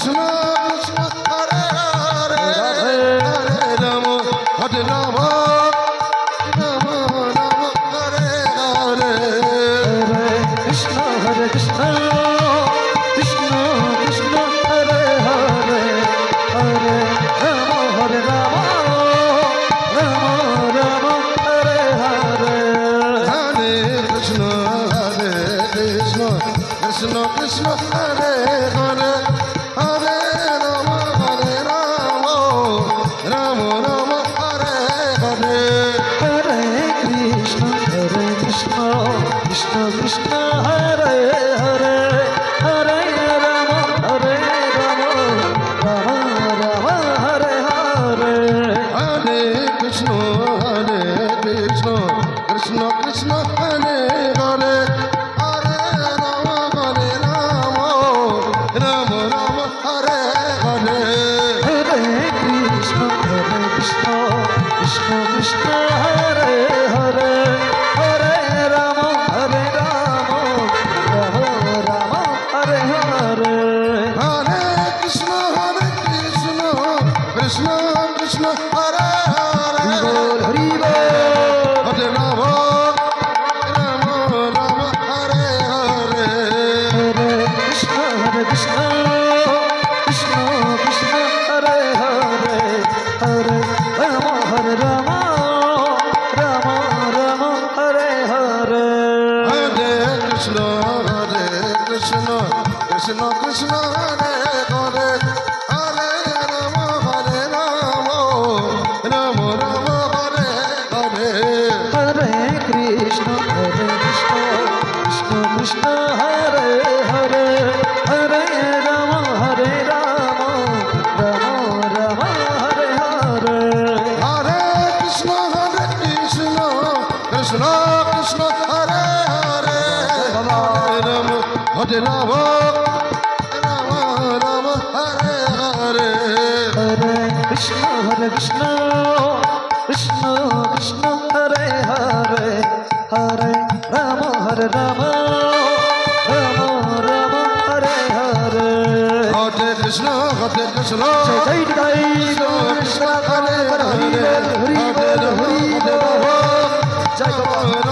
Krishna Krishna Hare Hare Hare Ram হরে Ram Ram Ram Hare Hare Hare Krishna Krishna Krishna Hare Hare Hare Ram Ram Ram Hare Hare Hare Krishna Krishna Krishna Hare Hare Hare Ram Ram Ram Hare Hare Hare Krishna Krishna Krishna Hare Hare Hare Ram Ram Ram Hare Hare Hare Krishna Krishna Krishna Hare Hare Hare Ram Ram Ram Hare Hare Hare Krishna Krishna Krishna Hare Hare Hare Ram Ram Ram Hare Hare Hare Krishna Krishna Krishna Hare Hare Hari বল হরে Ram Ram Ram Hare Hare Hare Krishna Krishna Krishna Hare Hare Hare Ram Ram Ram Hare Hare Hare Krishna Krishna Krishna Hare Hare Hare Ram Ram Ram Hare Hare Hare Krishna Krishna Hare Hare Hare Ram Ram Hare Hare Hare Krishna Krishna Krishna Hare Hare Hare Ram Ram Ram Hare Hare Hare Krishna Krishna Hare Hare Hare Ram Ram Hare Hare Hare Krishna জয় জয় Krishna Hare Hare Hari বল Hari বল জয়